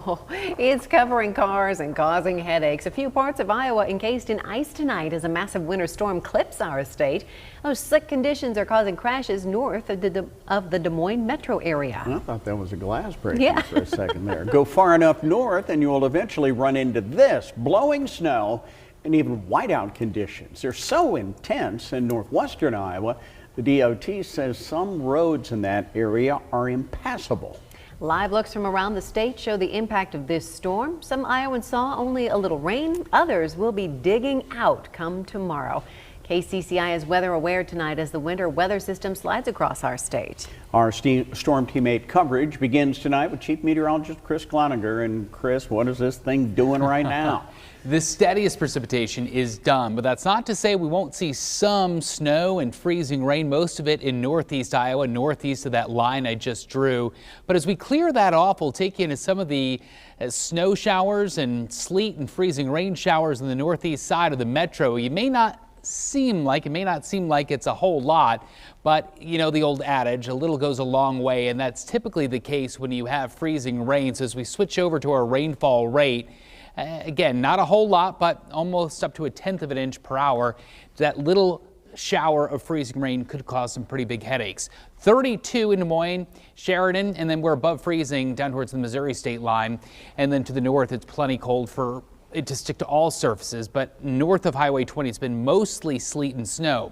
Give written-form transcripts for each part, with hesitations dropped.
Oh, it's covering cars and causing headaches. A few parts of Iowa encased in ice tonight as a massive winter storm clips our state. Those slick conditions are causing crashes north of the Des Moines metro area. I thought that was a glass breaking for a second there. Go far enough north and you'll eventually run into this blowing snow and even whiteout conditions. They're so intense in northwestern Iowa, the DOT says some roads in that area are impassable. Live looks from around the state show the impact of this storm. Some Iowans saw only a little rain. Others will be digging out come tomorrow. KCCI is weather aware tonight as the winter weather system slides across our state. Our Storm Team 8 coverage begins tonight with Chief Meteorologist Chris Cloninger. And Chris, what is this thing doing right now? The steadiest precipitation is done, but that's not to say we won't see some snow and freezing rain, most of it in northeast Iowa, northeast of that line I just drew. But as we clear that off, we'll take you into some of the snow showers and sleet and freezing rain showers in the northeast side of the metro. It may not seem like it's a whole lot, but you know the old adage, a little goes a long way, and that's typically the case when you have freezing rain. So as we switch over to our rainfall rate, again, not a whole lot, but almost up to 1/10 of an inch per hour. That little shower of freezing rain could cause some pretty big headaches. 32 in Des Moines, Sheridan, and then we're above freezing down towards the Missouri state line. And then to the north, it's plenty cold for it to stick to all surfaces, but north of Highway 20, it's been mostly sleet and snow.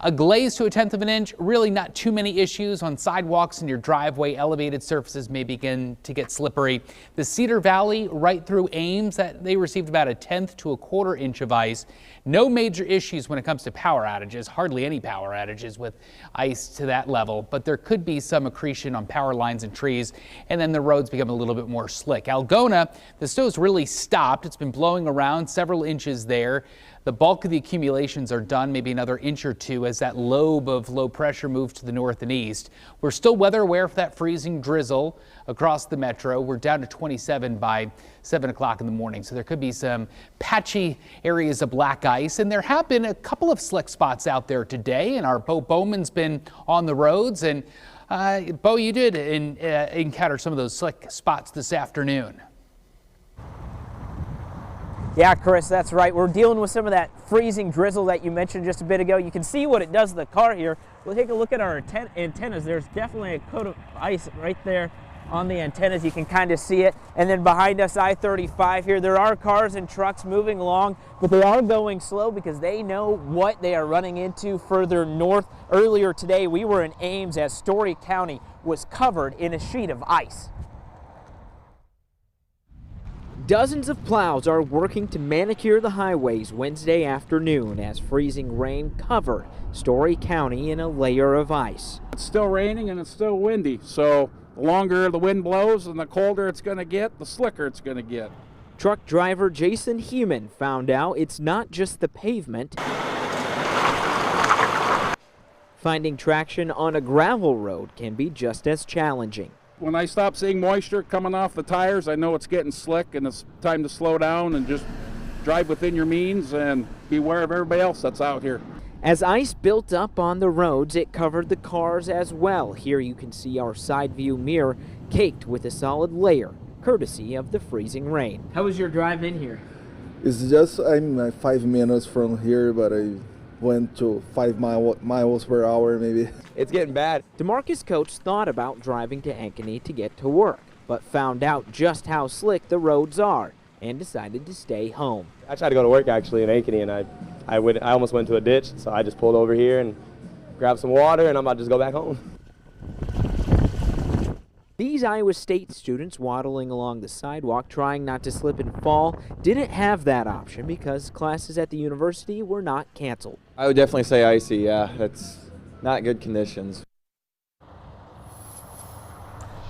A glaze to 1/10 of an inch, really not too many issues on sidewalks and your driveway. Elevated surfaces may begin to get slippery. The Cedar Valley right through Ames, that they received about 1/10 to 1/4 inch of ice. No major issues when it comes to power outages, hardly any power outages with ice to that level, but there could be some accretion on power lines and trees, and then the roads become a little bit more slick. Algona, the snow's really stopped. It's been blowing around several inches there. The bulk of the accumulations are done, maybe another inch or two as that lobe of low pressure moves to the north and east. We're still weather aware for that freezing drizzle across the metro. We're down to 27 by 7 o'clock in the morning, so there could be some patchy areas of black ice, and there have been a couple of slick spots out there today, and our Bo Bowman's been on the roads, and Bo, you did encounter some of those slick spots this afternoon. Yeah, Chris, that's right. We're dealing with some of that freezing drizzle that you mentioned just a bit ago. You can see what it does to the car here. We'll take a look at our antennas. There's definitely a coat of ice right there on the antennas. You can kind of see it. And then behind us, I-35 here, there are cars and trucks moving along, but they are going slow because they know what they are running into further north. Earlier today, we were in Ames as Story County was covered in a sheet of ice. Dozens of plows are working to manicure the highways Wednesday afternoon as freezing rain covered Story County in a layer of ice. It's still raining and it's still windy, so the longer the wind blows and the colder it's going to get, the slicker it's going to get. Truck driver Jason Heumann found out it's not just the pavement. Finding traction on a gravel road can be just as challenging. When I stop seeing moisture coming off the tires, I know it's getting slick and it's time to slow down and just drive within your means and beware of everybody else that's out here. As ice built up on the roads, it covered the cars as well. Here you can see our side view mirror caked with a solid layer, courtesy of the freezing rain. How was your drive in here? It's just, I'm 5 minutes from here, but I went to 5 miles per hour maybe. It's getting bad. DeMarcus Coates thought about driving to Ankeny to get to work, but found out just how slick the roads are and decided to stay home. I tried to go to work actually in Ankeny, and I almost went to a ditch, so I just pulled over here and grabbed some water, and I'm about to just go back home. These Iowa State students waddling along the sidewalk trying not to slip and fall didn't have that option because classes at the university were not canceled. I would definitely say icy, yeah. That's not good conditions.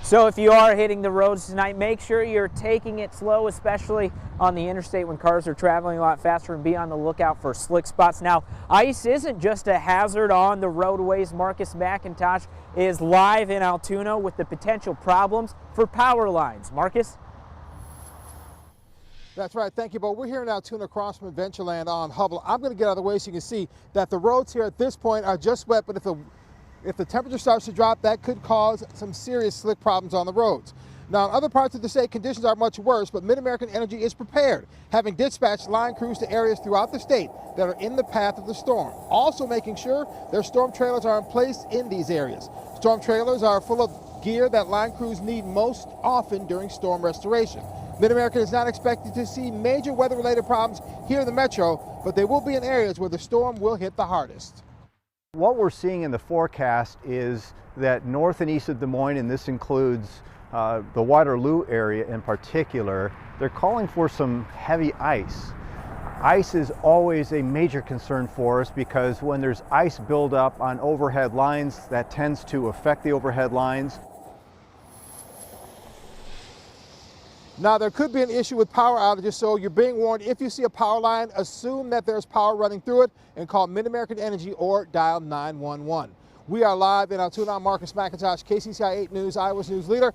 So if you are hitting the roads tonight, make sure you're taking it slow, especially on the interstate when cars are traveling a lot faster, and be on the lookout for slick spots. Now, ice isn't just a hazard on the roadways. Marcus McIntosh is live in Altoona with the potential problems for power lines. Marcus? That's right. Thank you, Bo. We're here in Altoona across from Adventureland on Hubble. I'm going to get out of the way so you can see that the roads here at this point are just wet, but if the temperature starts to drop, that could cause some serious slick problems on the roads. Now, in other parts of the state, conditions are much worse, but Mid-American Energy is prepared, having dispatched line crews to areas throughout the state that are in the path of the storm, also making sure their storm trailers are in place in these areas. Storm trailers are full of gear that line crews need most often during storm restoration. Mid-American is not expected to see major weather-related problems here in the metro, but they will be in areas where the storm will hit the hardest. What we're seeing in the forecast is that north and east of Des Moines, and this includes the Waterloo area in particular, they're calling for some heavy ice. Ice is always a major concern for us because when there's ice buildup on overhead lines, that tends to affect the overhead lines. Now, there could be an issue with power outages, so you're being warned. If you see a power line, assume that there's power running through it and call Mid-American Energy or dial 911. We are live in Altoona. I'm Marcus McIntosh, KCCI 8 News, Iowa's news leader.